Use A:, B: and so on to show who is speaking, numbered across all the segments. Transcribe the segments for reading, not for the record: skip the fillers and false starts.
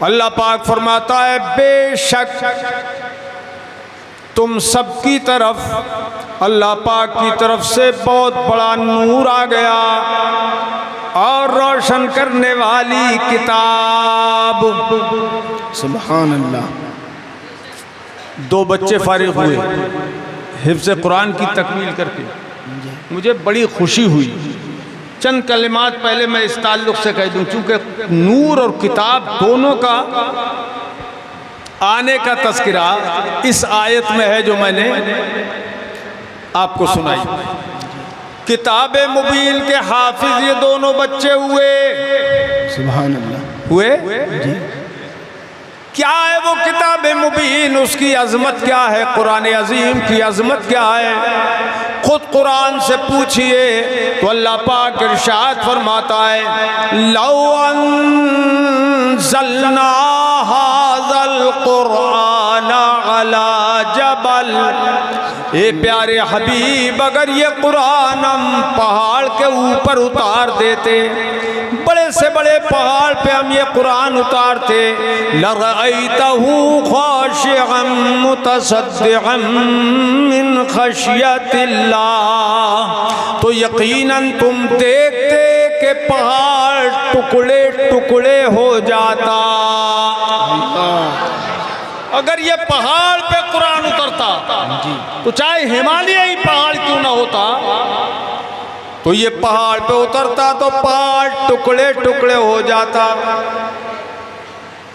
A: अल्लाह पाक फरमाता है बेशक तुम सबकी तरफ अल्लाह पाक की तरफ से बहुत बड़ा नूर आ गया और रोशन करने वाली किताब।
B: सुभान अल्लाह।
A: दो बच्चे फारिग हुए हिफ्ज़ कुरान की तकमील करके, मुझे बड़ी खुशी हुई। चंद कलिमात पहले मैं इस ताल्लुक़ से कह दूं, चूँकि नूर और किताब दोनों का आने का तज़किरा इस आयत में है जो मैंने आपको सुनाई। किताब मुबीन के हाफिज ये दोनों बच्चे हुए।
B: सुभान अल्लाह।
A: हुए जी। क्या है वो किताब मुबीन, उसकी अजमत क्या है, कुरान अजीम की अजमत क्या है, खुद कुरान से पूछिए तो अल्लाह पाक इरशाद फरमाता है लौ अंज़लना हाज़ल कुरान अला जबल, ए प्यारे हबीब अगर ये कुरान हम पहाड़ के ऊपर उतार देते, बड़े से बड़े पहाड़ पे हम ये कुरान उतारते, लरअयतहू खाशिअन मुतसद्दिअन मिन खशियतिल्लाह, तो यकीनन तुम देखते कि पहाड़ टुकड़े टुकड़े हो जाता। अगर ये पहाड़ पे कुरान उतरता तो चाहे हिमालय ही पहाड़ क्यों ना होता, तो ये पहाड़ पे उतरता तो पहाड़ टुकड़े टुकड़े हो जाता।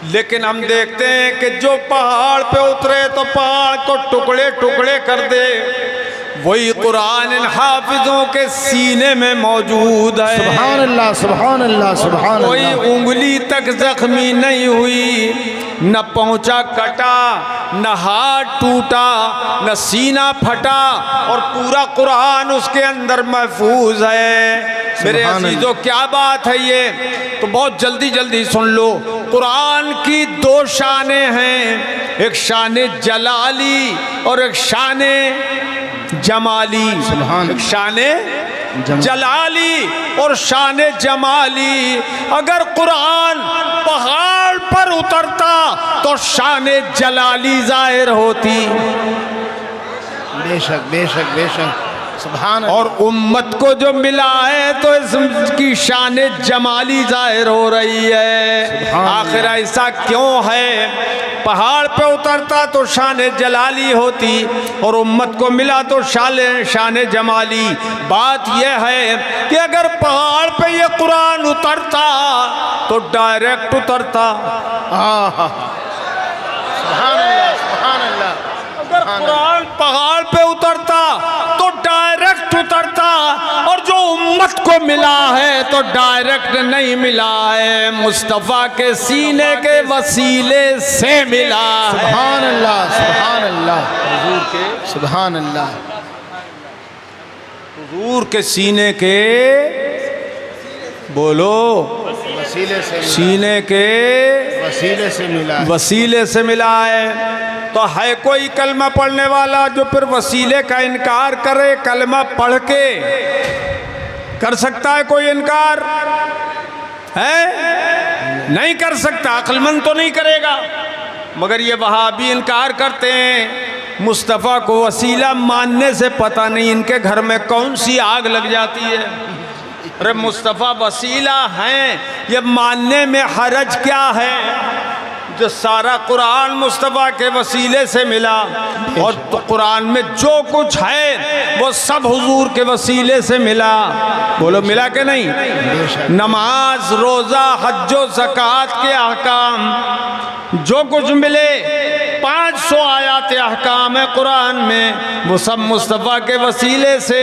A: लेकिन हम देखते हैं कि जो पहाड़ पे उतरे तो पहाड़ को टुकड़े टुकड़े कर दे, वही कुरान इन हाफिजों के सीने में मौजूद है।
B: सुभान अल्लाह, सुभान अल्लाह, सुभान अल्लाह।
A: कोई उंगली तक जख्मी नहीं हुई, न पहुंचा कटा, न हाथ टूटा, न सीना फटा, और पूरा कुरान उसके अंदर महफूज है। मेरे अजीजों क्या बात है ये, तो बहुत जल्दी जल्दी सुन लो। कुरान की दो शानें हैं, एक शान जलाली और एक शान जमाली। एक शान जलाली और शान जमाली। अगर कुरान पहाड़ पर उतरता तो शान जलाली जाहिर होती।
B: बेशक बेशक बेशक। सुभान।
A: और उम्मत को जो मिला है तो इसकी शान जमाली जाहिर हो रही है। आखिर ऐसा क्यों है? पहाड़ पे उतरता तो शान जलाली होती और उम्मत को मिला तो शान जमाली। बात यह है कि अगर पहाड़ पे ये कुरान उतरता तो डायरेक्ट उतरता। अगर कुरान पहाड़ पे उतरता तो डायरेक्ट उतरता, और जो उम्मत को मिला है तो डायरेक्ट नहीं मिला है, मुस्तफ़ा के सीने के वसीले से मिला।
B: सुभान अल्लाह, सुभान अल्लाह, हुजूर के सुभान अल्लाह,
A: हुजूर के सीने के, बोलो,
B: वसीले से,
A: सीने के
B: वसीले से मिला,
A: वसीले से मिला है। तो है कोई कलमा पढ़ने वाला जो फिर वसीले का इनकार करे? कलमा पढ़ के कर सकता है कोई इनकार? है नहीं कर सकता, अक्लमंद तो नहीं करेगा। मगर ये वहाबी इनकार करते हैं। मुस्तफ़ा को वसीला मानने से पता नहीं इनके घर में कौन सी आग लग जाती है। अरे मुस्तफ़ा वसीला हैं, ये मानने में हरज क्या है? जो सारा कुरान मुस्तफ़ा के वसीले से मिला, और तो कुरान में जो कुछ है वो सब हुजूर के वसीले से मिला। बोलो मिला के नहीं? नमाज, रोज़ा, हज्जो, ज़कात के अहकाम जो कुछ मिले, 500 आयात अहकाम है कुरान में, वो सब मुस्तफ़ा के वसीले से।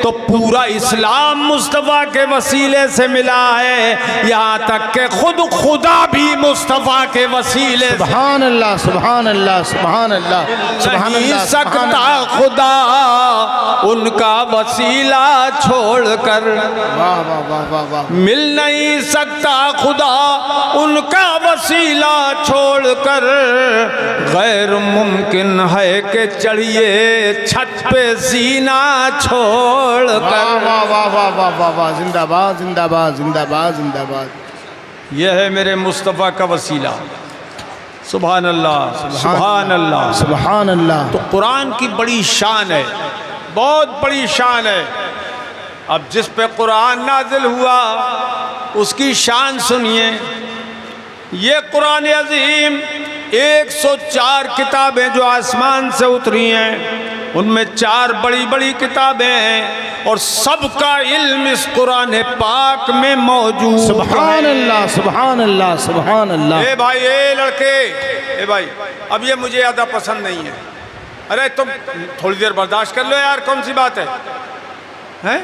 A: तो पूरा इस्लाम मुस्तफ़ा के वसीले से मिला है, यहाँ तक कि खुद खुदा भी मुस्तफ़ा के वसीले।
B: सुभान अल्लाह, सुभान अल्लाह, सुभान अल्लाह, सुभान
A: नहीं
B: अल्लाह।
A: सकता खुदा उनका वसीला छोड़कर,
B: वाह वाह वाह वाह वाह।
A: मिल नहीं सकता खुदा उनका वसीला छोड़कर, गैर मुमकिन है कि चढ़िए छत पे सीना छोड़कर।
B: वाह वाह वाह वाह वाह वाह वाह। जिंदाबाद जिंदाबाद जिंदाबाद जिंदाबाद।
A: यह है मेरे मुस्तफ़ा का वसीला। सुभान अल्लाह, सुभान अल्लाह,
B: सुभान अल्लाह।
A: तो कुरान की बड़ी शान है, बहुत बड़ी शान है। अब जिस पे कुरान नाजिल हुआ उसकी शान सुनिए। ये कुरान अजीम 104 किताबें जो आसमान से उतरी हैं, उनमें 4 बड़ी बड़ी किताबें हैं और सबका इल्म इस कुरान पाक में मौजूद है।
B: सुभान अल्लाह, सुभान अल्लाह, सुभान अल्लाह।
A: ए भाई, ए लड़के, ए भाई, अब ये मुझे ज़्यादा पसंद नहीं है। अरे तुम थोड़ी देर बर्दाश्त कर लो यार, कौन सी बात है, हैं?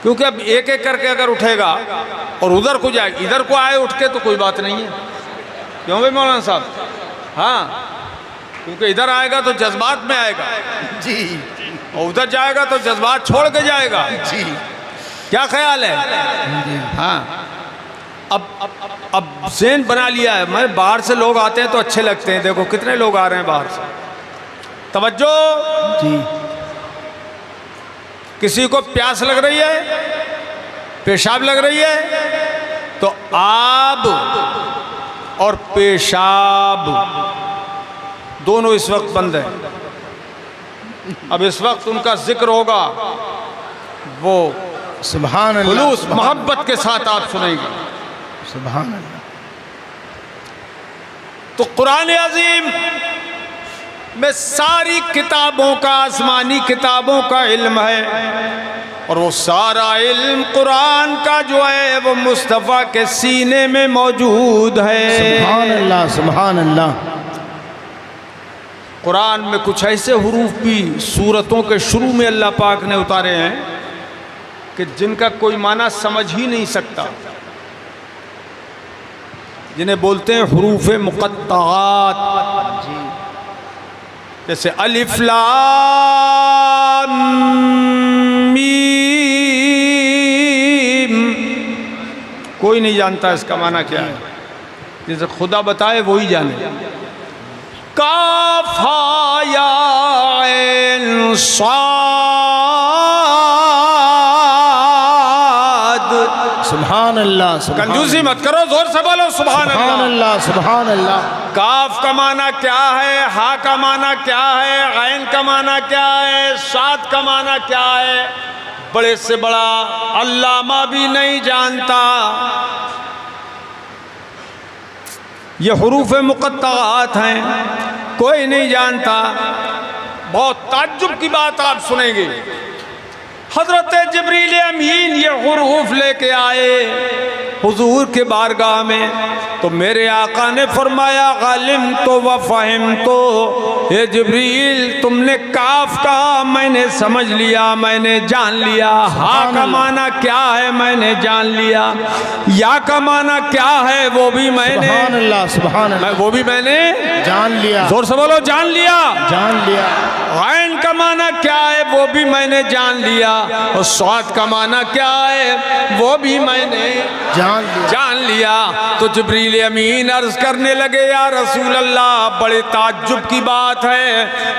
A: क्योंकि अब एक एक करके अगर उठेगा और उधर को जाए, इधर को आए उठ के तो कोई बात नहीं है। क्यों भाई मौलाना साहब? हाँ, क्योंकि इधर आएगा तो जज्बात में आएगा
B: जी,
A: और उधर जाएगा तो जज्बात छोड़ के जाएगा
B: जी।
A: क्या ख्याल है? हाँ, अब ज़हन बना लिया है। मैं बाहर से लोग आते हैं तो अच्छे लगते हैं। देखो कितने लोग आ रहे हैं बाहर से। तवज्जो
B: जी।
A: किसी को प्यास लग रही है, पेशाब लग रही है, तो आब और पेशाब दोनों इस वक्त बंद हैं। अब इस वक्त उनका जिक्र होगा, वो
B: सुभान अल्लाह,
A: खुलूस मोहब्बत के साथ आप सुनेंगे।
B: सुभान अल्लाह।
A: तो कुरान अजीम में सारी किताबों का, आसमानी किताबों का इल्म है और वो सारा इल्म कुरान का जो है वो मुस्तफ़ा के सीने में मौजूद है।
B: सुभान अल्लाह, सुभान अल्लाह।
A: कुरान में कुछ ऐसे हुरूफ भी सूरतों के शुरू में अल्लाह पाक ने उतारे हैं कि जिनका कोई माना समझ ही नहीं सकता, जिन्हें बोलते हैं हुरूफ मुक़त्तआत। जैसे अलिफ लाम मीम, कोई नहीं जानता इसका माना क्या है, जैसे खुदा बताए वही जाने। काफ हा या ऐन साद।
B: सुभान अल्लाह, सुभान
A: कंजूसी मत करो, जोर से बोलो सुभान
B: सुभान
A: अल्लाह।
B: अल्लाह, सुभान अल्लाह।
A: काफ का माना क्या है, हा का माना क्या है, गैन का माना क्या है, साद का माना क्या है, बड़े से बड़ा अल्लामा भी नहीं जानता। ये हुरूफ मुक़त्तआत हैं, कोई नहीं जानता। बहुत ताज्जुब की बात आप सुनेंगे। हज़रत जिब्रील अमीन ये हुरूफ लेके आए हुजूर के बारगाह में, तो मेरे आका ने फरमाया गालिम तो व फ़हिम तो, ये जिब्रील तुमने काफ कहा, मैंने समझ लिया, मैंने जान लिया। हा का माना क्या है मैंने जान लिया, या का माना क्या है वो भी मैंने,
B: सुभान अल्लाह, सुभान अल्लाह।
A: वो भी मैंने
B: जान लिया,
A: जोर से बोलो जान लिया।
B: जान लिया।
A: गैन का माना क्या है वो भी मैंने जान लिया, और स्वाद का माना क्या है वो भी मैंने जान लिया। तो जिब्रील अमीन अर्ज करने लगे, या रसूल अल्लाह, बड़े ताज्जुब की बात है,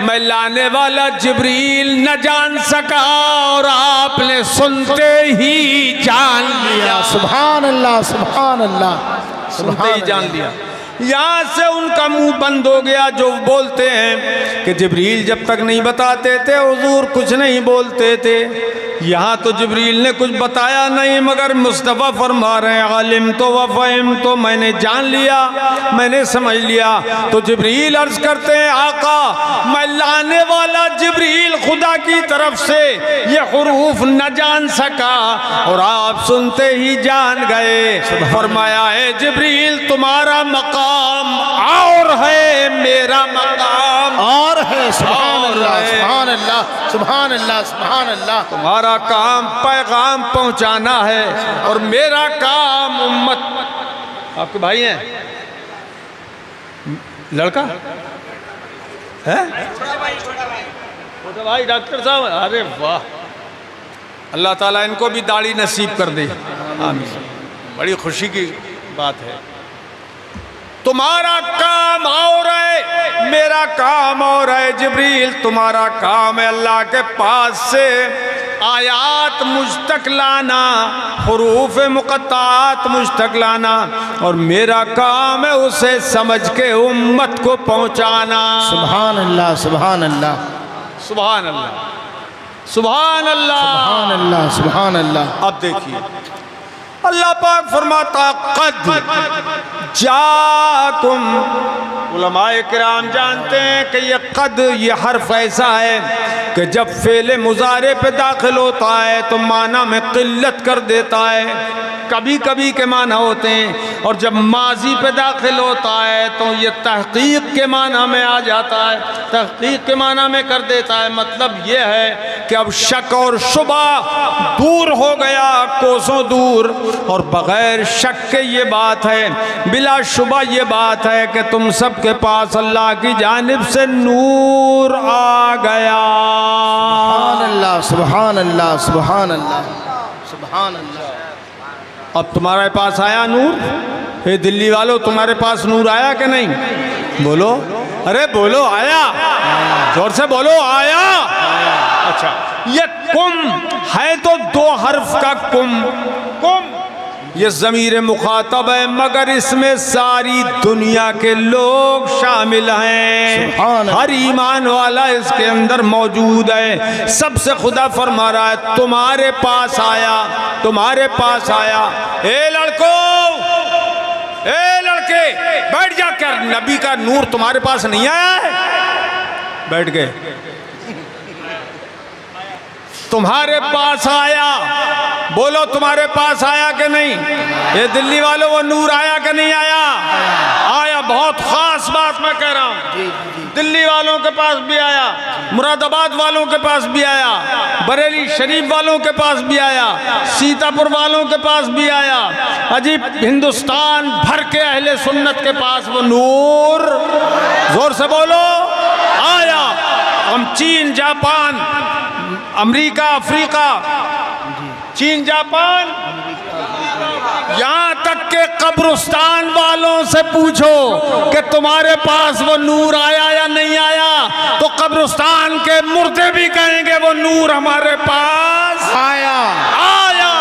A: मैं लाने वाला जिब्रील न जान सका और आपने सुनते ही जान लिया।
B: सुभान अल्लाह, सुभान अल्लाह,
A: सुनते ही जान लिया। यहाँ से उनका मुंह बंद हो गया। जो बोलते हैं कि जिब्रील जब तक नहीं बताते थे हुजूर कुछ नहीं बोलते थे, यहाँ तो जिब्रील ने कुछ बताया नहीं, मगर मुस्तफ़ा फरमा रहे हैं आलिम तो व फ़हिम तो, मैंने जान लिया, मैंने समझ लिया। तो जिब्रील अर्ज करते हैं आका, मैं लाने वाला जिब्रील खुदा की तरफ से ये हुरूफ न जान सका और आप सुनते ही जान गए। फरमाया है जिब्रील तुम्हारा मकाम और है, मेरा मकाम
B: और है। सुभान अल्लाह, सुभान अल्लाह, सुभान अल्लाह, सुभान अल्लाह।
A: तुम्हारा काम पैगाम पहुंचाना है और मेरा काम उम्मत। आपके भाई हैं? लड़का है? छोटा भाई डॉक्टर साहब, अरे वाह, अल्लाह ताला इनको भी दाढ़ी नसीब कर दे, आमीन। बड़ी खुशी की बात है। तुम्हारा काम और है, मेरा काम और है। जिब्रील तुम्हारा काम है अल्लाह के पास से आयात मुझ तक लाना, हुरूफ मुक़त्तात मुझ तक लाना, और मेरा काम है उसे समझ के उम्मत को पहुंचाना।
B: सुभान अल्लाह, सुभान अल्लाह,
A: सुभान अल्लाह, सुभान अल्लाह,
B: सुभान अल्लाह, सुभान अल्लाह।
A: अब देखिए अल्लाह पाक फरमाता कद जाकुम। उलमाए किराम जानते हैं कि ये कद, ये हर्फ ऐसा है कि जब फेले मुजारे पे दाखिल होता है तो माना में किल्लत कर देता है, कभी कभी के माना होते हैं, और जब माजी पे दाखिल होता है तो ये तहकीक के माना में आ जाता है, तहकीक के माना में कर देता है। मतलब ये है कि अब शक और शुबा दूर हो गया, कोसों दूर, और बग़ैर शक के ये बात है, बिला शुबा ये बात है कि तुम सब के पास अल्लाह की जानिब से नूर आ गया।
B: सुभान अल्लाह, सुभान अल्लाह, सुभान अल्लाह, सुभान अल्लाह।
A: अब तुम्हारे पास आया नूर? हे दिल्ली वालों, तुम्हारे पास नूर आया कि नहीं? बोलो, अरे बोलो, आया? जोर से बोलो, आया। अच्छा, ये कुम है तो दो हर्फ का कुम, कुम ये ज़मीर मुखातब है, मगर इसमें सारी दुनिया के लोग शामिल हैं, हर ईमान वाला इसके अंदर मौजूद है। सबसे खुदा फरमा रहा है तुम्हारे पास आया, तुम्हारे पास आया। ए लड़कों, ए लड़के, बैठ जा कर, नबी का नूर तुम्हारे पास नहीं आया है? बैठ गए। तुम्हारे पास आया, बोलो तुम्हारे पास आया कि नहीं? ये दिल्ली वालों, वो नूर आया कि नहीं आया? आया। बहुत खास बात मैं कह रहा हूँ, दिल्ली वालों के पास भी आया, मुरादाबाद वालों के पास भी आया, बरेली शरीफ वालों के पास भी आया, सीतापुर वालों के पास भी आया, अजीब हिंदुस्तान भर के अहले सुन्नत के पास वो नूर, जोर से बोलो, आया। हम चीन, जापान, अमेरिका, अफ्रीका, चीन, जापान, यहाँ तक के कब्रिस्तान वालों से पूछो कि तुम्हारे पास वो नूर आया या नहीं आया, तो कब्रिस्तान के मुर्दे भी कहेंगे वो नूर हमारे पास
B: आया,
A: आया।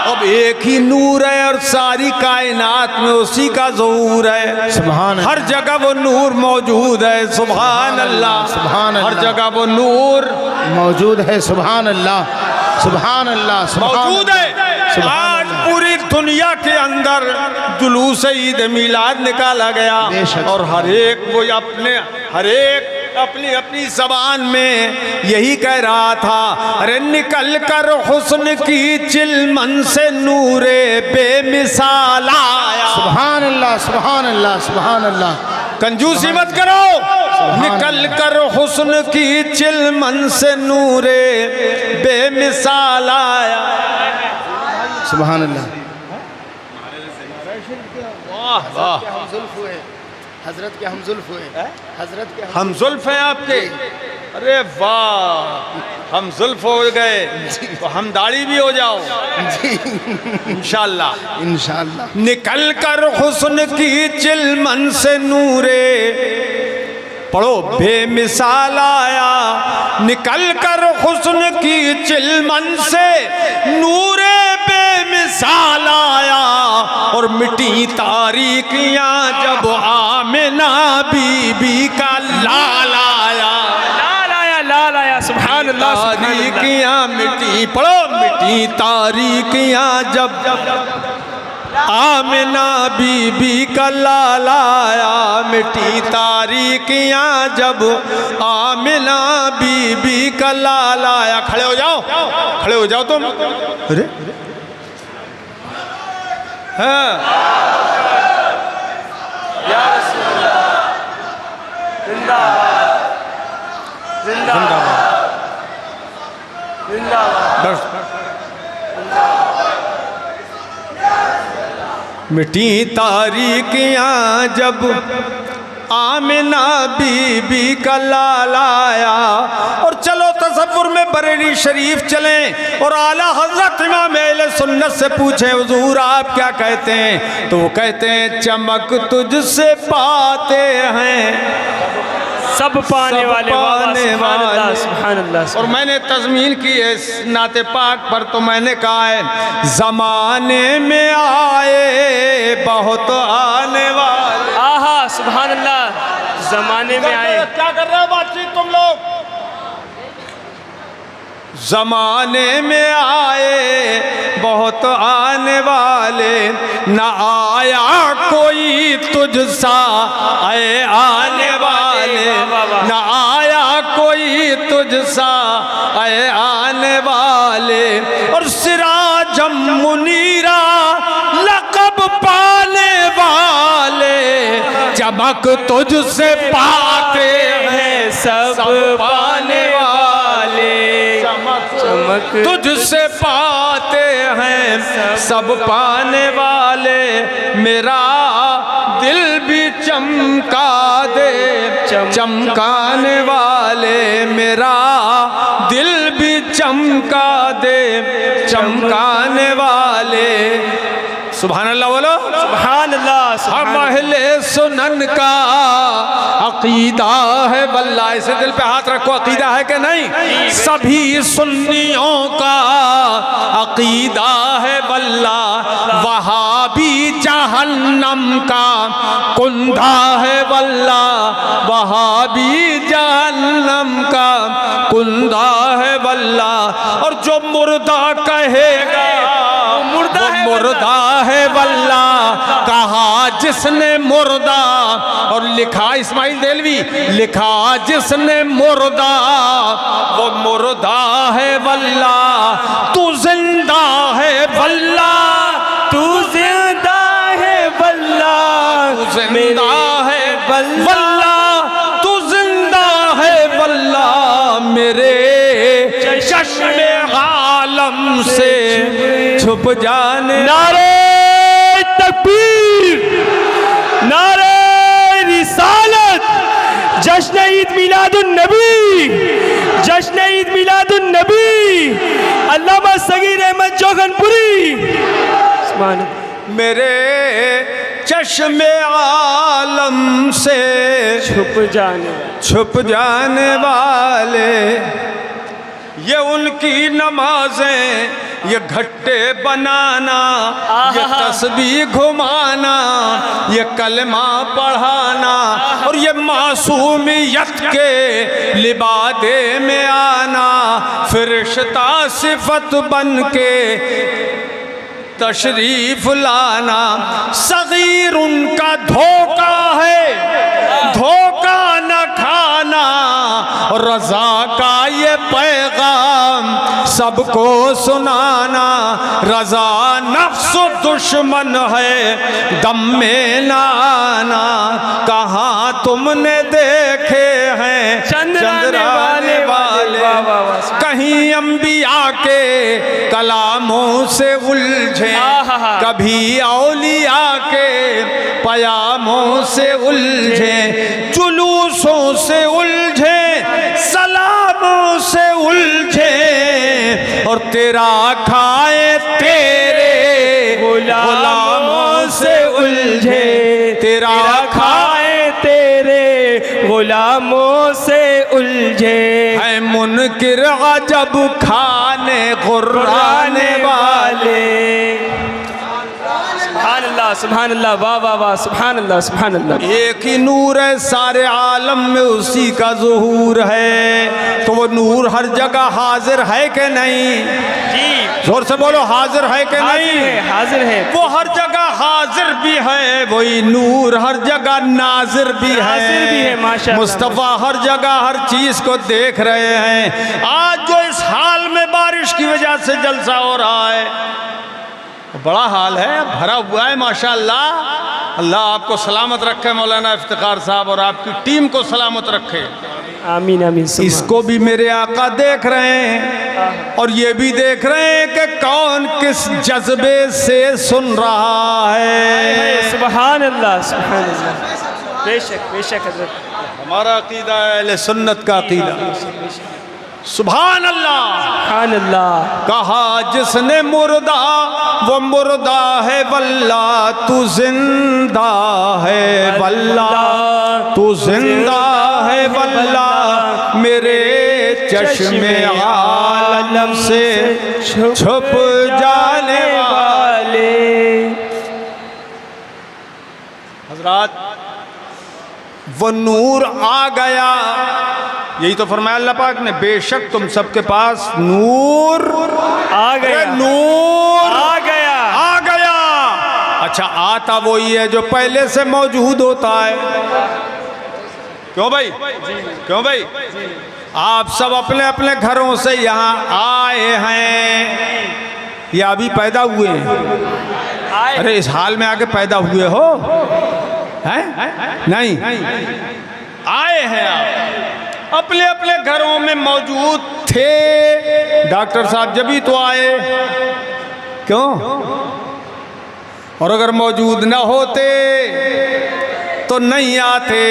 A: अब एक ही नूर है और सारी कायनात में उसी का ज़हूर है।
B: सुभान अल्लाह,
A: हर जगह वो नूर मौजूद है। सुभान अल्लाह,
B: सुभान अल्लाह,
A: हर जगह वो नूर
B: मौजूद है। सुभान अल्लाह, सुभान अल्लाह,
A: मौजूद है। आज पूरी दुनिया के अंदर जुलूस ईद मिलाद निकाला गया, और हर एक वो अपनी अपनी ज़बान में यही कह रहा था, अरे निकल कर हुस्न की चिलमन से नूरे बेमिसाल आया।
B: सुभान अल्लाह, सुभान अल्लाह, सुभान अल्लाह।
A: कंजूसी मत करो, निकल कर हुस्न की चिलमन से नूरे बेमिसाल आया।
B: सुभान अल्लाह।
A: वाह वाह,
B: हजरत के हम जुल्फ हुए, हजरत के
A: हम जुल्फ हैं आपके? अरे वाह, हम जुल्फ हो गए तो हम दाढ़ी भी हो जाओ इंशाअल्लाह,
B: इंशाअल्लाह।
A: निकल कर हुस्न की चिलमन से नूरे, पढ़ो, बेमिसाल आया। निकल कर हुस्न की चिलमन से नूरे बेमिसाल आया, और मिटी तारीकियां जब आमिना बीबी का लाल आया,
C: लाल आया, लाल आया। सुभान अल्लाह,
A: तारीकियां मिटी, पढ़ो, मिटी तारीकियां जब आमिना बीबी का लाल आया, मिटी तारीकियां जब आमिना बीबी का लाल आया। खड़े हो जाओ, खड़े हो जाओ तुम। अरे हाँ, मिटी तारीकियां जब आमिना बीबी का लाल आया। और चलो तसव्वुर में बरेली शरीफ चलें और आला हजरत इमाम अहले सुन्नत से पूछें, हुजूर आप क्या कहते हैं? तो वो कहते हैं, चमक तुझसे पाते हैं
C: सब पाने वाले, वाह, वाह,
A: पाने
C: सुभान अल्लाह,
A: वाले।
C: सुभान अल्लाह।
A: और मैंने तज़मीन की है इस नाते पाक पर, तो मैंने कहा है ज़माने में आए बहुत आने वाले।
C: आहा सुभान अल्लाह, जमाने में आए।
A: क्या कर रहे हो बातचीत तुम लोग? ज़माने में आए बहुत आने वाले, न आया कोई तुझसा आए आने वाले, न आया कोई तुझसा आए आने वाले। और सिराजम मुनीरा लक़ब पाने वाले, चमक तुझसे पाते हैं सब पाने वाले, चमक तुझसे पाते हैं सब पाने वाले। मेरा दिल भी चमका दे चमकाने वाले, मेरा दिल भी चमका दे चमकाने वाले। सुभान अल्लाह बोलो,
C: सुभान अल्लाह।
A: हम अहले सुनन का अकीदा है वल्लाह। इसे दिल पे हाथ रखो, अकीदा है कि नहीं? सभी सुन्नियों का अकीदा है वल्लाह। वहाबी जहन्नम का कुंधा है वल्लाह, वहाबी जहन्नम का कुंधा है वल्लाह। और जो मुर्दा कहेगा मुर्दा है वल्लाह, कहा जिसने मुर्दा। और लिखा इस्माइल देलवी, लिखा जिसने मुर्दा वो मुर्दा है वल्लाह। तू जिंदा है वल्लाह,
C: तू जिंदा है वल्लाह,
A: तू जिंदा है वल्लाह, तू जिंदा है वल्लाह। मेरे चश्मे आलम से छुप जाने।
C: नारे तकबीर, नारे रिसालत, जश्न ईद मिलादुन नबी, जश्न ईद मिलादुन नबी, अल्लामा सगीर अहमद जोगनपुरी। सुभान अल्लाह।
A: मेरे चश्मे आलम से छुप जाने वाले, ये उनकी नमाजें, ये घट्टे बनाना, ये तस्बीह घुमाना, ये कलमा पढ़ाना, और ये मासूमियत के लिबादे में आना, फरिश्ता सिफत बन के तशरीफ लाना। सगीर उनका धोखा है, धोखा न खाना। रज़ा का ये पैगाम सबको सुनाना। रज़ा नफ्स दुश्मन है, दम में न आना। कहाँ तुमने देखे हैं चंद्राने वाले, कहीं अंबिया के कलामों से उलझे, कभी औलिया के पयामों से उलझे, जुलूसों से उलझे, सलामों से उलझे। और तेरा खाए तेरे गुलामों से उलझे, तेरा खाए
C: तेरे गुलामों से उलझे।
A: है मुनकिर अजब खाने गुर्राने वाले।
C: सुभान अल्लाह, सुभान अल्लाह, वाह वाह वाह, सुभान अल्लाह, सुभान अल्लाह।
A: एक ही नूर है सारे आलम में, उसी का ज़ुहूर है। तो वो नूर हर जगह हाजिर है कि नहीं?
C: जी
A: जोर से बोलो, हाजिर है कि नहीं?
C: हाजिर है।
A: वो हर जगह हाजिर भी है, वही नूर हर जगह नाजिर भी है,
C: नाजिर भी है, माशाअल्लाह।
A: मुस्तफ़ा हर जगह हर चीज़ को देख रहे हैं। आज जो इस हाल में बारिश की वजह से जलसा हो रहा है, बड़ा हाल है, भरा हुआ है माशाअल्लाह। अल्लाह आपको सलामत रखे मौलाना इफ्तिखार साहब, और आपकी टीम को सलामत रखे।
C: आमीन आमीन।
A: इसको भी मेरे आका देख रहे हैं, और ये भी देख रहे हैं कि कौन किस जज्बे से सुन रहा है।
C: सुभान अल्लाह, सुभान अल्लाह। बेशक बेशक हज़रत,
A: हमारा अकीदा है अहले सुन्नत का अकीदा। सुभान अल्लाह,
C: सुभान अल्लाह।
A: कहा जिसने मुर्दा वो मुर्दा है वल्लाह, तू जिंदा है वल्लाह, तू जिंदा है वल्लाह। चश्मे आलम से छुप जाने
C: वाले।
A: हजरात वो नूर आ गया, यही तो फरमाया अल्लाह पाक ने, बेशक तुम सबके पास नूर
C: आ गया,
A: नूर
C: आ गया,
A: आ गया। अच्छा, आता वही है जो पहले से मौजूद होता है। क्यों भाई? क्यों भाई? आप सब अपने अपने घरों से यहाँ आए हैं या अभी पैदा हुए हैं? अरे इस हाल में आके पैदा हुए हो? हैं? नहीं, आए हैं आप, अपने अपने घरों में मौजूद थे। डॉक्टर साहब जब ही तो आए, क्यों? और अगर मौजूद न होते तो नहीं आते।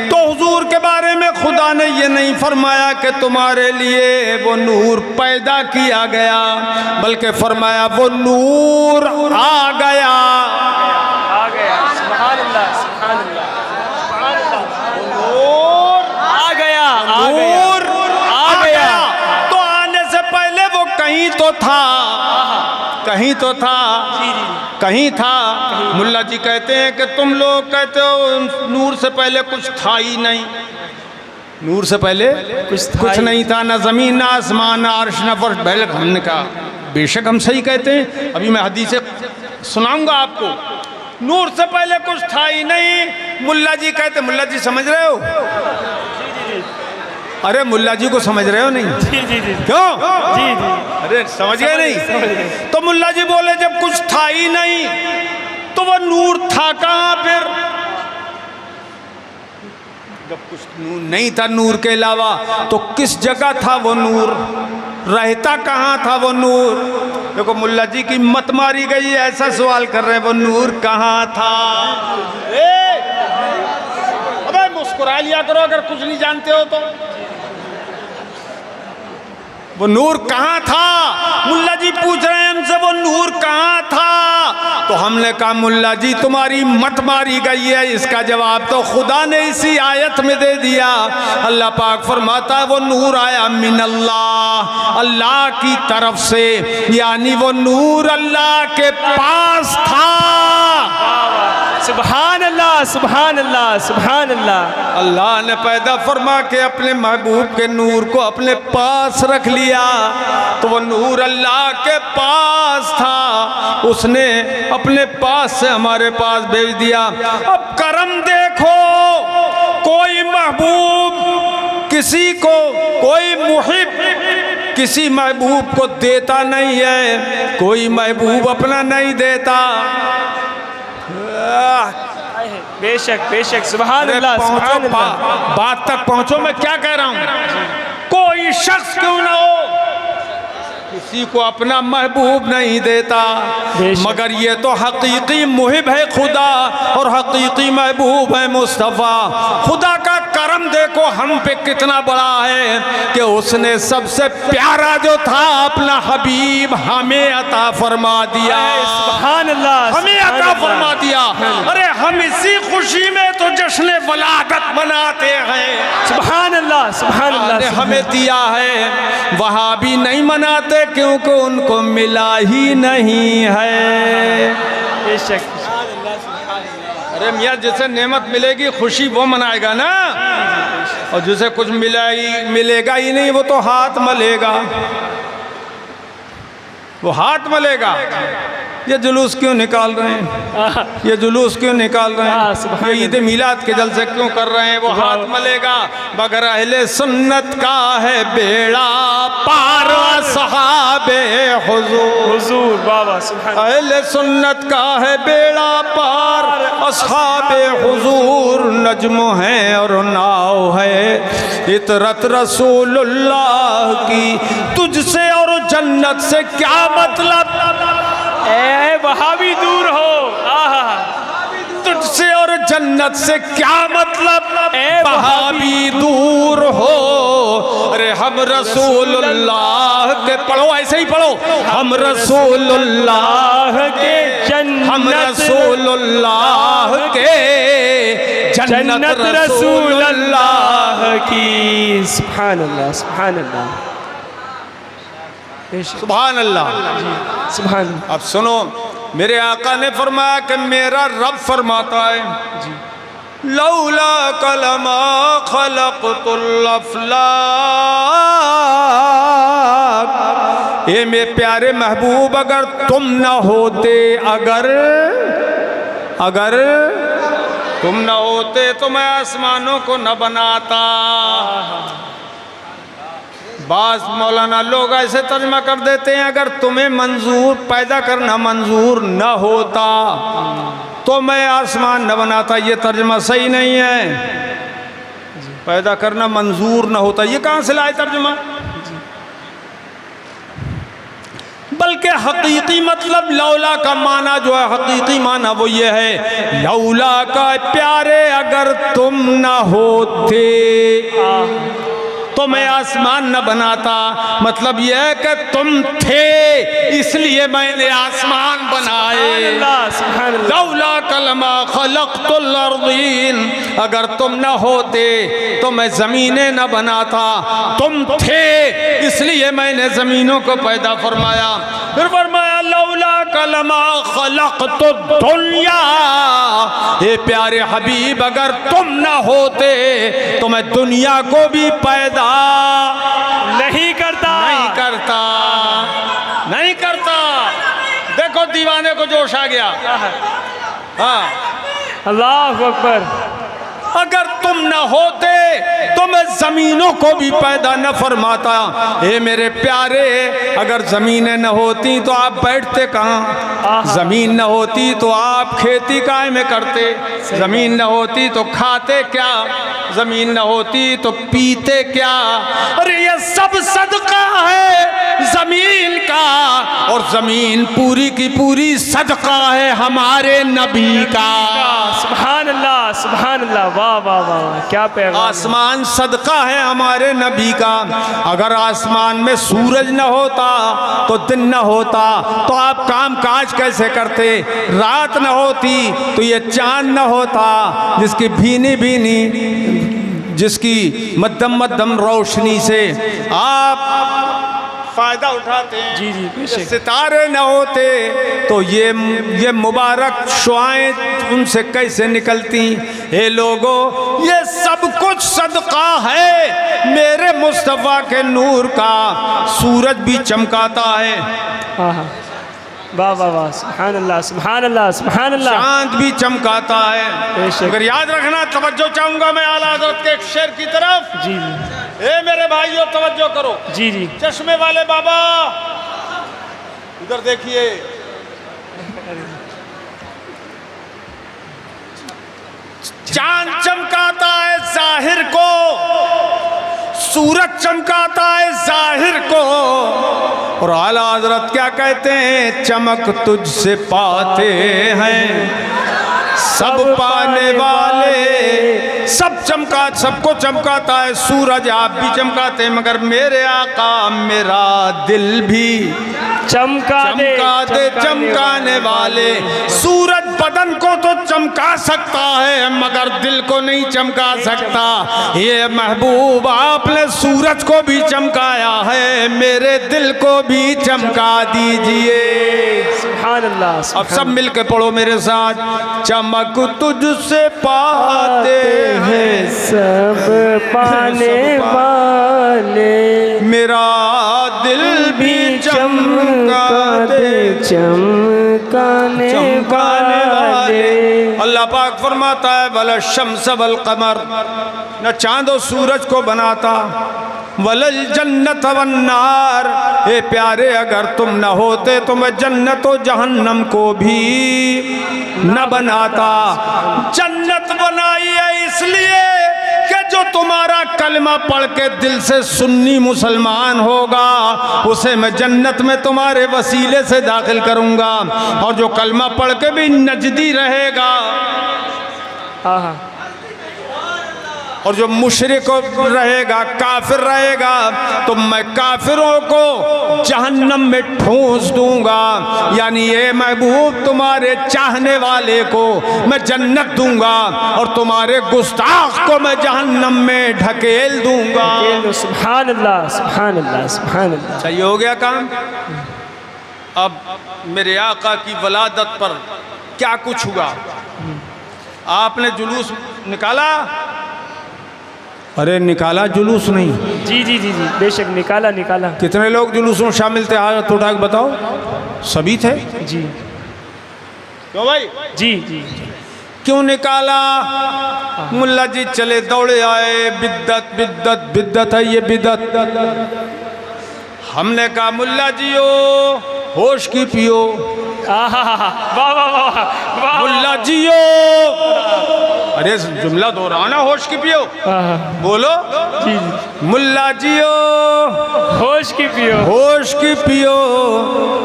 A: तो हुजूर के बारे में खुदा ने ये नहीं फरमाया कि तुम्हारे लिए वो नूर पैदा किया गया, बल्कि फरमाया वो नूर आ गया।
C: आ गया, सुभान अल्लाह, सुभान अल्लाह, सुभान अल्लाह।
A: नूर
C: आ गया, आ गया,
A: नूर
C: आ गया।
A: तो आने से पहले वो कहीं तो था, कहीं तो था, कहीं था। मुल्ला जी कहते हैं कि तुम लोग कहते हो नूर से पहले कुछ था ही नहीं। नूर से पहले कुछ नहीं था, ना जमीन ना आसमान ना अर्श ना फर्श। पहले हमने कहा बेशक हम सही कहते हैं, अभी मैं हदीसें सुनाऊंगा आपको। नूर से पहले कुछ था ही नहीं। मुल्ला जी कहते, मुल्ला जी समझ रहे हो? अरे मुल्ला जी को समझ रहे हो नहीं?
C: जी जी जी,
A: क्यों?
C: जी जी,
A: अरे समझ गए नहीं?
C: समझ गए।
A: तो मुल्ला जी बोले जब कुछ था ही नहीं तो वो नूर था कहाँ फिर? जब कुछ नूर नहीं था नूर के अलावा तो किस जगह था वो नूर? रहता कहाँ था वो नूर? देखो मुल्ला जी की मत मारी गई है, ऐसा सवाल कर रहे हैं वो नूर कहाँ था? अबे मुस्कुरा लिया करो अगर कुछ नहीं जानते हो तो। वो नूर कहाँ था? मुल्ला जी पूछ रहे हैं हमसे वो नूर कहाँ था? तो हमने कहा मुल्ला जी तुम्हारी मत मारी गई है, इसका जवाब तो खुदा ने इसी आयत में दे दिया। अल्लाह पाक फरमाता है वो नूर आया मिन अल्लाह, अल्लाह की तरफ से, यानी वो नूर अल्लाह के पास था।
C: सुभान अल्लाह, सुभान अल्लाह, सुभान अल्लाह।
A: अल्लाह ने पैदा फरमा के अपने महबूब के नूर को अपने पास रख लिया, तो वो नूर अल्लाह के पास था, उसने अपने पास से हमारे पास भेज दिया। अब करम देखो, कोई महबूब किसी को, कोई मुहिब किसी महबूब को देता नहीं है, कोई महबूब अपना नहीं देता।
C: बेशक बेशक, सुभान अल्लाह, सुभान अल्लाह।
A: बात तक पहुंचो, मैं क्या कह रहा हूं। कोई शख्स क्यों ना हो किसी को अपना महबूब नहीं देता, मगर ये तो हकीकी मुहिब है खुदा और हकीकी महबूब है मुस्तफ़ा। खुदा का करम देखो हम पे कितना बड़ा है कि उसने सबसे प्यारा जो था अपना हबीब हमें अता फरमा दिया।
C: सुभान अल्लाह,
A: हमें अता फरमा दिया। अरे हम इसी खुशी में तो जश्न वलादत मनाते हैं।
C: सुभान अल्लाह, सुभान अल्लाह।
A: हमें दिया है, वहाँ भी नहीं मनाते क्योंकि उनको मिला ही नहीं है।
C: बेशक।
A: अरे मियाँ जिसे नेमत मिलेगी खुशी वो मनाएगा ना, और जिसे कुछ मिलेगा ही नहीं वो तो हाथ मलेगा, वो हाथ मलेगा। ये जुलूस क्यों निकाल रहे हैं? ये जुलूस क्यों निकाल रहे हैं? ये ईद मिलाद के जलसे क्यों कर रहे हैं? वो हाथ मलेगा। मगर अहले सुन्नत का है बेड़ा पार, सहाबे हुजूर
C: बाबा सुभान।
A: अहले सुन्नत का है बेड़ा पार, असहाबे हुजूर नज्म है और नाव है। इतरत रसूलुल्लाह की तुझसे और जन्नत से क्या मतलब?
C: ए वहाबी दूर हो,
A: तुझसे और जन्नत से क्या मतलब? वहाबी दूर हो। अरे हम रसूलुल्लाह के, पढ़ो ऐसे ही पढ़ो, हम रसूलुल्लाह के जन्नत, हम रसूलुल्लाह के जन्नत, रसूलुल्लाह
C: की सुभान अल्लाह सुभान अल्लाह बेशक
A: सुभान अल्लाह।
C: सुभान
A: अब सुनो, मेरे आका ने फरमाया कि मेरा रब फरमाता है लौला कलमा खलक़तुल अफ़लाक, ये मेरे प्यारे महबूब अगर तुम न होते, अगर तुम न होते तो मैं आसमानों को न बनाता। बास मौलाना लोग ऐसे तर्जमा कर देते हैं अगर तुम्हें मंजूर पैदा करना मंजूर न होता तो मैं आसमान न बनाता। ये तर्जमा सही नहीं है, पैदा करना मंजूर न होता, ये कहाँ से लाए तर्जमा? बल्कि हकीकी मतलब लौला का माना जो है, हकीकी माना वो ये है लौला का प्यारे अगर तुम न होते तो मैं आसमान न बनाता। मतलब यह है कि तुम थे इसलिए मैंने आसमान बनाए। लौला कलमा खलक़तुल अर्दीन, अगर तुम न होते तो मैं ज़मीनें न बनाता। तुम थे इसलिए मैंने ज़मीनों को पैदा फरमाया। फिर फरमाया लौला कलमा खलक़तुद दुनिया, ये प्यारे हबीब अगर तुम न होते तो मैं दुनिया को भी पैदा
C: नहीं करता। देखो
A: दीवाने को जोश आ गया। हाँ,
C: अल्लाह अकबर।
A: अगर तुम न होते तो मैं जमीनों को भी पैदा न फरमाता। हे मेरे प्यारे, अगर जमीनें न होती तो आप बैठते कहाँ? जमीन न होती तो आप खेती काय में करते? जमीन न होती तो खाते क्या? जमीन न होती तो पीते क्या? अरे ये सब सदका है जमीन का, और जमीन पूरी की पूरी सदका है हमारे नबी का।
C: सुभान अल्लाह सुभान अल्लाह, वाह वाह वाह, क्या पैगाम।
A: आसमान सदका है हमारे नबी का। अगर आसमान में सूरज न होता तो दिन न होता तो आप काम काज कैसे करते? रात न होती तो ये चांद न होता जिसकी भीनी भीनी, जिसकी मध्यम मध्यम रोशनी से आप फायदा उठाते हैं।
C: जी जी बेशक।
A: सितारे न होते तो ये मुबारक शुआएं उनसे कैसे निकलती? हे लोगों, ये सब कुछ सदका है मेरे मुस्तफ़ा के नूर का। सूरज भी चमकाता है,
C: वाह वाह वाह, सुभान अल्लाह सुभान अल्लाह सुभान अल्लाह।
A: चांद भी चमकाता है।
C: बेशक।
A: अगर याद रखना, तवज्जो चाहूंगा मैं आला हज़रत के एक शेर की तरफ।
C: जी
A: ए मेरे भाइयों तवज्जो करो।
C: जी जी।
A: चश्मे वाले बाबा इधर देखिए, चांद चमकाता है जाहिर को, सूरज चमकाता है जाहिर को, और आला हज़रत क्या कहते हैं? चमक तुझसे पाते हैं सब पाने वाले। सब चमका, सबको चमकाता है सूरज, आप भी चमकाते हैं, मगर मेरे आका मेरा दिल भी
C: चमका दे
A: चमकाने वाले। सूरज बदन को तो चमका सकता है मगर दिल को नहीं चमका सकता। ये महबूब आपने सूरज को भी चमकाया है, मेरे दिल को भी चमका दीजिए।
C: सुभान अल्लाह।
A: अब सब मिलके पढ़ो मेरे साथ। चमक तुझसे पाते हैं
C: सब पाने वाले,
A: मेरा दिल भी चमका दे
C: चमकाने वाले।
A: अल्लाह पाक फरमाता है वल शम्स वल कमर, न चांद और सूरज को बनाता, वलल जन्नत वन नार। ए प्यारे, अगर तुम न होते तो मैं जन्नत और जहन्नम को भी न बनाता। जन्नत बनाई है इसलिए कि जो तुम्हारा कलमा पढ़ के दिल से सुन्नी मुसलमान होगा उसे मैं जन्नत में तुम्हारे वसीले से दाखिल करूंगा, और जो कलमा पढ़ के भी नजदी रहेगा, और जो मुशरिक रहेगा, काफिर रहेगा, तो मैं काफिरों को जहन्नम में ठूंस दूंगा। यानी ये महबूब तुम्हारे चाहने वाले को मैं जन्नत दूंगा और तुम्हारे गुस्ताख को मैं जहन्नम में ढकेल दूंगा।
C: सुभान अल्लाह, सुभान अल्लाह, सुभान अल्लाह।
A: सही हो गया काम। अब मेरे आका की वलादत पर क्या कुछ हुआ। आपने जुलूस निकाला? अरे निकाला जुलूस नहीं।
C: जी जी जी जी, बेशक निकाला निकाला।
A: कितने लोग जुलूस में शामिल थे? हाथ उठा के बताओ। सभी थे?
C: जी।
A: क्यों भाई?
C: जी जी।
A: क्यों निकाला? मुल्ला जी चले दौड़े आए, बिद्दत बिद्दत बिद्दत है ये बिद्दत। हमने कहा मुल्ला जी ओ होश की पियो।
C: वाह वाह वाह।
A: मुल्ला जी ओ, अरे जुमला दोहराना, होश की पियो बोलो।
C: जी जी।
A: मुल्ला जी ओ
C: होश की पियो,
A: होश की पियो।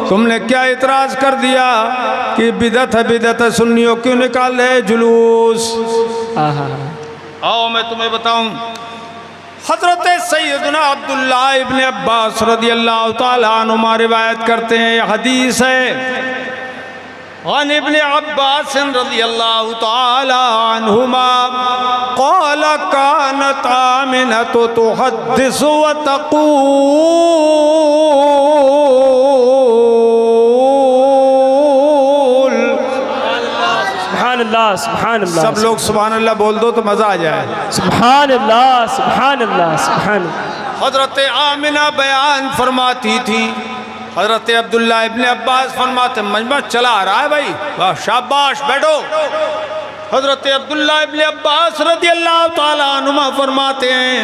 A: तुमने क्या इतराज कर दिया कि बिदत है सुन्नियों क्यों निकाल रहे जुलूस? आओ मैं तुम्हें बताऊं। हजरत सैयदना अब्दुल्ला इब्न अब्बास रदियल्लाहु ताला अन्हुमा रिवायत करते हैं, यह हदीस है अन इब्न अब्बास रदियल्लाहु ताला अन्हुमा क़ाल कानत आमिनतु तुहद्दिसु व तक़ूल।
C: सुभान अल्लाह, सुभान अल्लाह।
A: सब लोग सुभान अल्लाह बोल दो तो मजा आ जाए।
C: सुभान अल्लाह, सुभान अल्लाह, सुभान अल्लाह।
A: हजरत आमिना बयान फरमाती थी, हजरत अब्दुल्ला इब्न अब्बास फरमाते मजमा चला आ रहा है भाई, वाह शाबाश बैठो। हजरत अब्दुल्ला इब्न अब्बास रदियल्लाहु ताला अन्हुमा फरमाते हैं,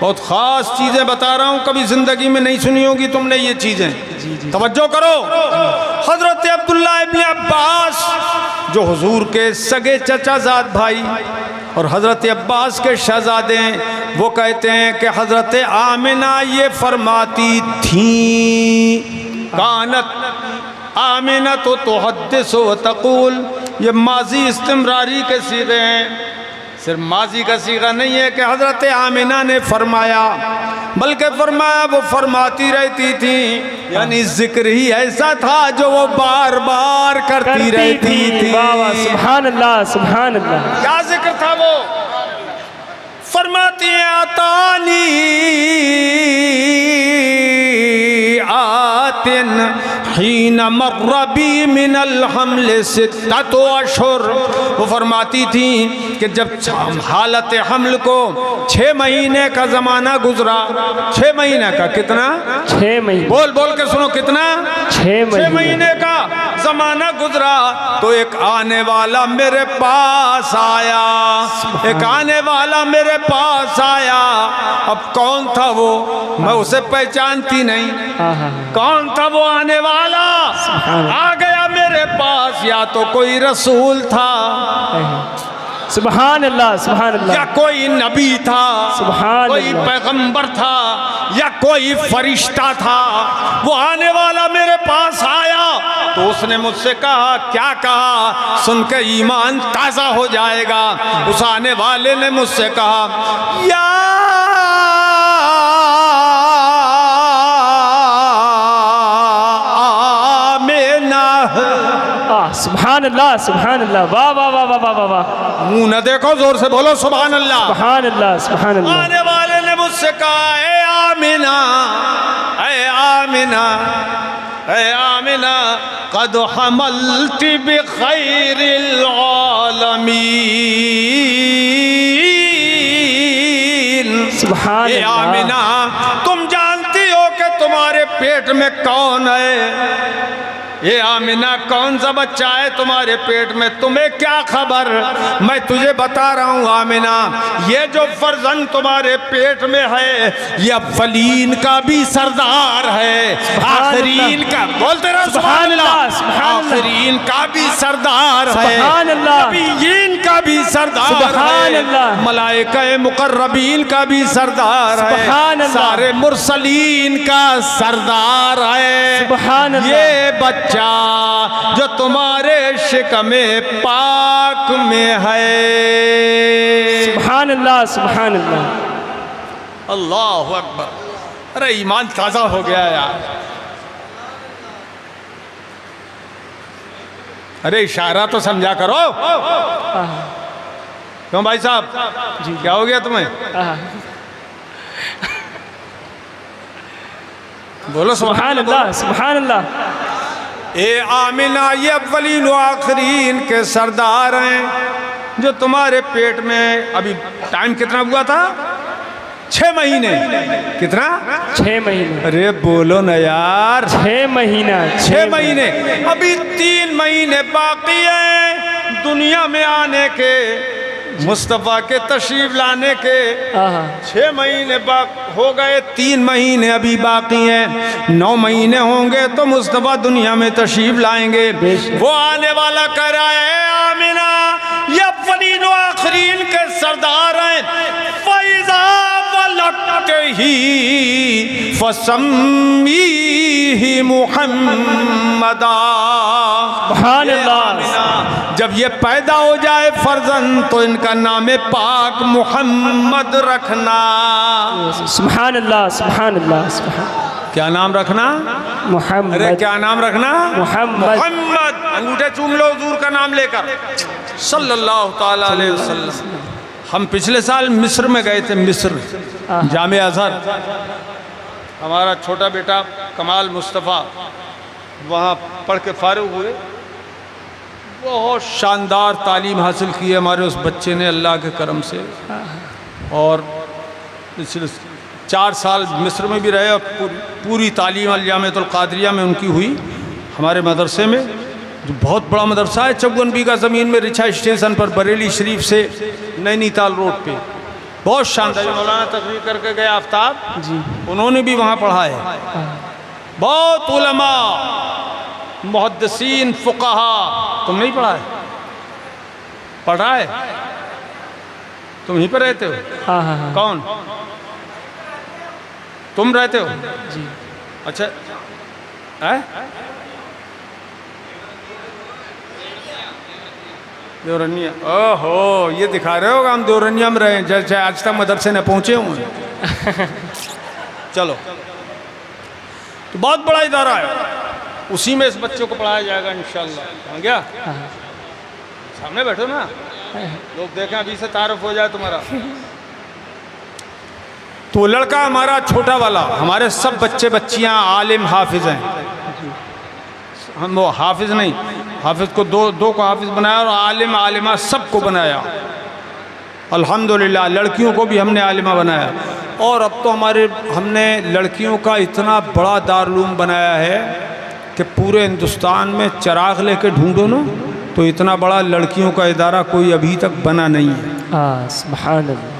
A: बहुत ख़ास चीज़ें बता रहा हूँ, कभी ज़िंदगी में नहीं सुनी होगी तुमने ये चीज़ें। तवज्जो करो। हजरत अब्दुल्ला इब्न अब्बास जो हुजूर के सगे चचाजाद भाई और हज़रत अब्बास के शहजादे, वो कहते हैं कि हज़रत आमिना ये फरमाती थी, कानत आमिना तो तुहद्दिसु व तक़ूल। ये माजी इस्तिमरारी के सीगे हैं, सिर्फ माजी का सीगा नहीं है कि हज़रत आमिना ने फरमाया, बल्कि फरमाया वो फरमाती रहती थी। यानी जिक्र ही ऐसा था जो वो बार बार करती रहती थी।
C: सुभान अल्लाह, सुभान अल्लाह।
A: क्या जिक्र था वो? फरमाती आतानी आतिन हीन मर्रबी मिनल हमले सित्ततु अशहुर। वो फरमाती थी कि जब हालत हमल को 6 महीने का ज़माना गुजरा, 6 महीने का कितना?
C: 6 महीने।
A: बोल बोल के सुनो कितना?
C: 6
A: महीने का ज़माना गुजरा तो एक आने वाला मेरे पास आया, एक आने वाला मेरे पास आया। अब कौन था वो? मैं उसे पहचानती नहीं। कौन था वो आने वाला? आ गया मेरे पास, या तो कोई रसूल था,
C: सुभान अल्लाह, सुभान अल्लाह,
A: या कोई नबी था,
C: सुभान
A: कोई
C: अल्लाह,
A: पैगंबर था, या कोई फरिश्ता था। वो आने वाला मेरे पास आया तो उसने मुझसे कहा, क्या कहा सुन के ईमान ताज़ा हो जाएगा। उस आने वाले ने मुझसे कहा, या
C: सुभान अल्लाह, सुभान अल्लाह। वाह वाह वाह वाह वाह वाह।
A: मुंह न देखो, जोर से बोलो सुभान अल्लाह।
C: सुभान अल्लाह, सुभान अल्लाह।
A: आने वाले ने मुझसे कहा, ए आमिना, ए आमिना, ए आमिना, कद हमलती बिखैरिल आलमीन।
C: सुभान
A: ए
C: अल्लाह।
A: आमिना, तुम जानती हो कि तुम्हारे पेट में कौन है? ये आमिना कौन सा बच्चा है तुम्हारे पेट में? तुम्हें क्या खबर? मैं तुझे बता रहा हूँ आमिना, ये जो फर्जंद तुम्हारे पेट में है ये अव्वलीन का भी सरदार है, आखिरीन का, बोलते रहो सुभान अल्लाह, आखिरीन का भी सरदार है,
C: सुभान अल्लाह,
A: नबीयीन का भी सरदार
C: सुभान
A: है,
C: अल्लाह,
A: मलाइका मुकर्रबीन का भी सरदार है,
C: सुभान अल्लाह,
A: सारे मुरसलीन का सरदार है।
C: सुभान अल्लाह।
A: ये बच्चा जो तुम्हारे शिकमे पाक में है,
C: सुभान अल्लाह सुभान अल्लाह।
A: अल्लाह अकबर। अरे ईमान ताज़ा हो गया यार। अरे इशारा तो समझा करो। क्यों भाई साहब जी, क्या हो गया तुम्हें? बोलो
C: सुभान अल्लाह सुभान अल्लाह।
A: ए आमिना, ये अव्वलीन व आखिरीन के सरदार हैं जो तुम्हारे पेट में अभी टाइम कितना हुआ था? 6 महीने। कितना?
C: 6 महीने।
A: अरे बोलो न यार।
C: 6 महीना।
A: 6 महीने। अभी 3 महीने बाकी हैं दुनिया में आने के, मुस्तफ़ा के तशरीफ लाने के। 6 महीने हो गए, 3 महीने अभी बाकी हैं। 9 महीने होंगे तो मुस्तफ़ा दुनिया में तशरीफ लाएंगे। वो आने वाला कह रहा है आमिना, ये अव्वलीन व आखिरीन के सरदार हैं। फैज़ा वलदते ही फसम्मीही मुहम्मदा।
C: सुभान अल्लाह।
A: जब ये पैदा हो जाए फर्जंद तो इनका नाम पाक मुहम्मद रखना।
C: सुभान अल्लाह सुभान अल्लाह।
A: क्या नाम रखना?
C: मुहम्मद।
A: अरे क्या नाम रखना?
C: मुहम्मद।
A: मुहम्मद। अंगूठे चूम लो हुजूर का नाम लेकर, सल्लल्लाहु ताला अलैहि वसल्लम। हम पिछले साल मिस्र में गए थे, मिस्र जामे अज़हर। हमारा छोटा बेटा कमाल मुस्तफ़ा वहाँ पढ़ के फारिग हुए। बहुत शानदार तालीम हासिल की है हमारे उस बच्चे ने अल्लाह के करम से। और पिछले 4 साल मिस्र में भी रहे और पूरी तालीम अल-जामिअतुल क़ादरिया में उनकी हुई हमारे मदरसे में, जो बहुत बड़ा मदरसा है। 54 बीघा ज़मीन में रिछा स्टेशन पर बरेली शरीफ से नैनीताल रोड पे। बहुत शानदार। मौलाना तकरीर करके गए आफ्ताब जी, उन्होंने भी वहाँ पढ़ा है। बहुत उलमा मुहद्दिसीन फुक़हा। तुम नहीं पढ़ा है? पढ़ा है? तुम यहीं पर रहते हो?
C: हाँ।
A: कौन? तुम रहते हो?
C: जी।
A: अच्छा है? देवरनिया। ओहो, ये दिखा रहे हो हम देवरनिया में रहे, जैसे आज तक मदरसे न पहुँचे हुए। चलो, तो बहुत बड़ा इदारा है, उसी में इस बच्चे को पढ़ाया जाएगा इंशाअल्लाह। हाँ क्या? सामने बैठो ना, लोग देखें, अभी से तारुफ हो जाए तुम्हारा। तो लड़का हमारा छोटा वाला, हमारे सब बच्चे बच्चियां आलिम हाफिज हैं। हम वो हाफिज नहीं, हाफिज को दो को हाफिज बनाया और आलिम आलिमा सबको बनाया अल्हम्दुलिल्लाह। लड़कियों को भी हमने आलिमा बनाया। और अब तो हमने लड़कियों का इतना बड़ा दारुल बनाया है कि पूरे हिंदुस्तान में चिराग लेके ढूंढो ना तो इतना बड़ा लड़कियों का इदारा कोई अभी तक बना नहीं है।
C: सुभान अल्लाह।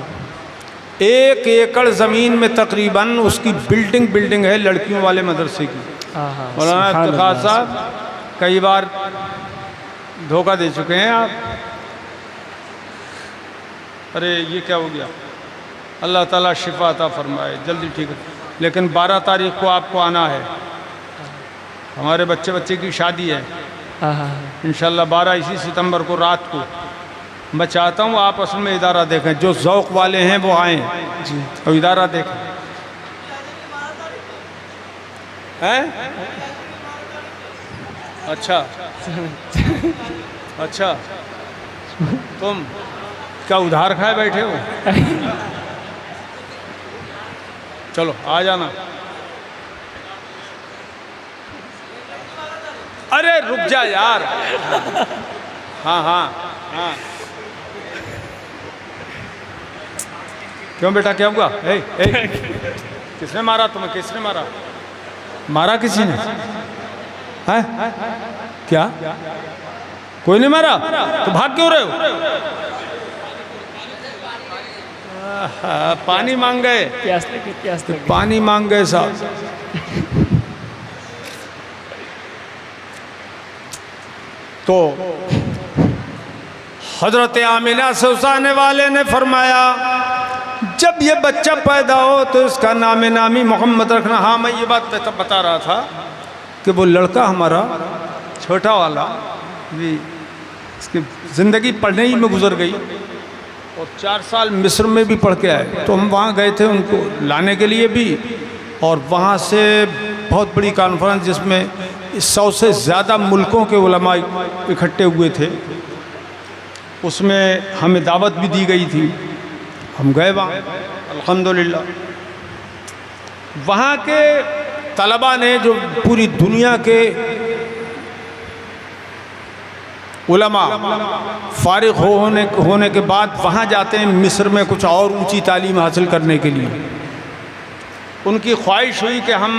A: 1 एकड़ ज़मीन में तकरीबन उसकी बिल्डिंग है लड़कियों वाले मदरसे की। मौलाना इफ्तिखार साहब कई बार धोखा दे चुके हैं आप। अरे ये क्या हो गया? अल्लाह ताला शिफा अता फरमाए, जल्दी ठीक है। लेकिन 12 तारीख को आपको आना है, हमारे बच्चे की शादी है इंशाल्लाह 12 इसी सितंबर को रात को। मैं चाहता हूँ आप असल में इदारा देखें, जो ज़ौक़ वाले हैं वो आएँ जी और इदारा देखें। हैं? अच्छा तुम क्या उधार खाए बैठे हो? चलो आ जाना। अरे रुक जा यार। हाँ। क्यों बेटा, क्या हुआ? किसने मारा तुम्हें? किसने मारा? मारा किसी ने? है? क्या? कोई नहीं मारा? तो भाग क्यों रहे हो? पानी मांग गए, पानी मांग गए साहब। तो हजरत आमिना से उस आने वाले ने फरमाया जब ये बच्चा पैदा हो तो इसका नामी मोहम्मद रखना। हाँ, मैं ये बात बता रहा था कि वो लड़का हमारा छोटा वाला भी इसकी ज़िंदगी पढ़ने ही में गुजर गई। और 4 साल मिस्र में भी पढ़ के आए। तो हम वहाँ गए थे उनको लाने के लिए भी, और वहाँ से बहुत बड़ी कॉन्फ्रेंस जिसमें 100 से ज़्यादा मुल्कों के उलमा इकट्ठे हुए थे, उसमें हमें दावत भी दी गई थी। हम गए वहाँ, अल्हम्दुलिल्लाह। वहाँ के तलबा ने, जो पूरी दुनिया के उलमा फारिग होने के बाद वहाँ जाते हैं मिस्र में कुछ और ऊंची तालीम हासिल करने के लिए। उनकी ख्वाहिश हुई कि हम